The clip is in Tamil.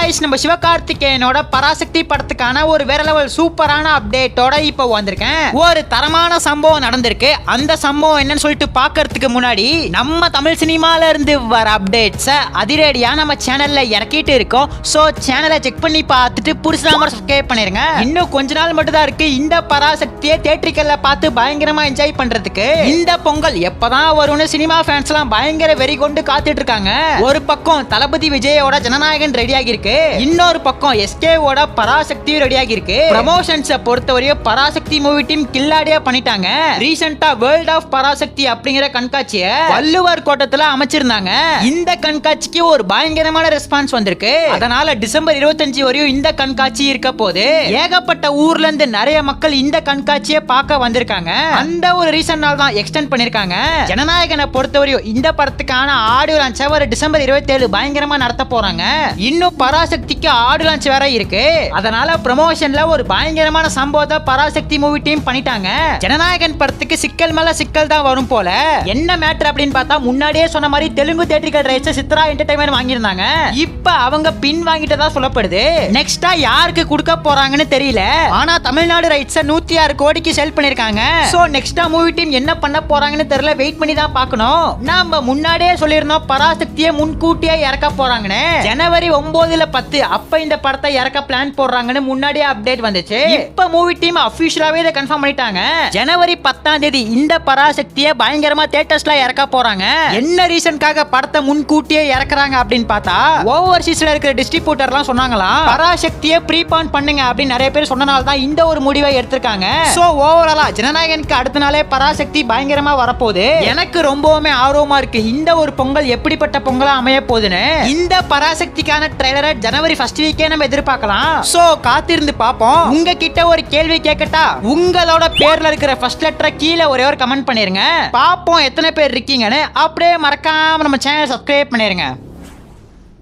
गाइस நம்ம சிவகார்த்திகேயனோட பராசக்தி படத்துக்கான ஒரு வேற லெவல் சூப்பரான அப்டேட்டோட இப்போ வந்திருக்கேன். ஒரு தரமான சம்பவம் நடந்திருக்கு. அந்த சம்பவம் என்னன்னு சொல்லிட்டு பார்க்கிறதுக்கு முன்னாடி நம்ம தமிழ் சினிமால இருந்து வர அப்டேட்ஸை அதிரடியா நம்ம சேனல்ல இறக்கிட்டு இருக்கோம். சோ சேனலை செக் பண்ணி பார்த்துட்டு புடிச்சதாம சப்ஸ்கிரைப் பண்ணிருங்க. இன்னும் கொஞ்ச நாள் மட்டும் தான் இருக்கு இந்த பராசக்தியை தியேட்டரிக்கல்ல பார்த்து பயங்கரமா என்ஜாய் பண்றதுக்கு. இந்த பொங்கல் எப்பதான் வரும்னு சினிமா ஃபேன்ஸ் எல்லாம் பயங்கர வெறி கொண்டு காத்துட்டு இருக்காங்க. ஒரு பக்கம் தளபதி விஜயோட ஜனநாயகன் ரெடி ஆகி இருக்கு, இன்னொரு பக்கம் எஸ்கேவோட பராசக்தி ரெடி ஆகி இருக்கு. ப்ரமோஷன்ஸை பொறுத்தவரையும் பராசக்தி மூவி டீம் கில்லாடியா பண்ணிட்டாங்க. ரீசெண்டா வேர்ல்ட் ஆஃப் பராசக்தி அப்படிங்கிற கண்காட்சியை வள்ளுவர் கோட்டத்துல அமைச்சிருந்தாங்க. இந்த கண்காட்சிக்கு ஒரு பயங்கரமான ரெஸ்பான்ஸ் வந்திருக்கு. அதனால டிசம்பர் 25 வரையும் இந்த கண்காட்சி இருக்க போது ஏகப்பட்ட ஊர்ல இருந்து நிறைய மக்கள் இந்த கண்காட்சியை பார்க்க வந்திருக்காங்க. அந்த ஒரு ரீசன்னால தான் எக்ஸ்டெண்ட் பண்ணிருக்காங்க. ஜனநாயகனை பொறுத்தவரையும் இந்த படத்துக்கான ஆடியோ லான்ச் வர டிசம்பர் 27 பயங்கரமா நடத்த போறாங்க. இன்னும் பராசக்திக்கு ஆடியோ லான்ச் வேற இருக்கு. அதனால ப்ரமோஷன்ல ஒரு பயங்கரமான சம்பவத்தை பராசக்தி மூவி டீம் பண்ணிட்டாங்க. ஜனநாயகன் படத்துக்கு சிக்கல் மேல சிக்கல் தான் வரும் போல. என்ன மேட்டர் அப்படின்னு பார்த்தா முன்னாடியே சொன்ன மாதிரி Telugu theatrical rights Chitra entertainment வாங்கியிருந்தாங்க. இப்ப அவங்க பின் வாங்கிட்டதா சொல்லப்படுது. நெக்ஸ்டா யாருக்கு கொடுக்க போறாங்கன்னு தெரியல. ஆனா தமிழ்நாடு ரைட்ஸ் 106 கோடிக்கு செல் பண்ணிருக்காங்க. சோ நெக்ஸ்டா மூவி டீம் என்ன பண்ண போறாங்கன்னு தெரியல. வெயிட் பண்ணி தான் பார்க்கணும். நாம முன்னாடியே சொல்லிருந்தோம் பராசக்தியை முன்கூட்டியே இறக்க போறாங்கன்னு. ஜனவரி 9/10 அப்ப இந்த படத்தை இறக்க பிளான் போடுறாங்கன்னு முன்னாடியே அப்டேட் வந்துச்சு. இப்ப மூவி டீம் அபிஷியலாவே இத கன்ஃபார்ம் பண்ணிட்டாங்க. ஜனவரி 10 இந்த பராசக்தியை பயங்கரமா தியேட்டர்ஸ்ல இறக்க போறாங்க. என்ன ரீசன்காக படத்தை முன்கூட்டியே இறக்குறாங்க அப்படின்னு பார்த்தா ஓவர்சீஸ்ல இருக்கிற டிஸ்ட்ரிபியூட்டர்லாம் சொன்னாங்களாம் பராசக்தியை ப்ரீபான் பண்ணுங்க அப்படின்னு நிறைய பேர் சொன்னனால தான் இந்த ஒரு முடிவை எடுத்திருக்காங்க. சோ ஓவராலா ஜனநாயகனுக்கு அடுத்த நாளே பராசக்தி பயங்கரமா வரப்போகுது. எனக்கு ரொம்பவுமே ஆர்வமா இருக்கு இந்த ஒரு பொங்கல் எப்படிப்பட்ட பொங்கலா அமைய போகுதுன்னு. இந்த பராசக்திக்கான ட்ரைலரை ஜனவரி 1 வீக்கே நம்ம எதிர்பார்க்கலாம். சோ காத்திருந்து பாப்போம். உங்ககிட்ட ஒரு கேள்வி கேட்கட்டா? உங்களோட பேர்ல இருக்கிற ஃபர்ஸ்ட் லெட்டரை கீழே ஒரே ஒரு கமெண்ட் பண்ணிருங்க. பாப்போம் எத்தனை பேர் இருக்கீங்கன்னு. அப்படியே மறக்காம நம்ம சேனல் சப்ஸ்கிரைப் பண்ணிருங்க.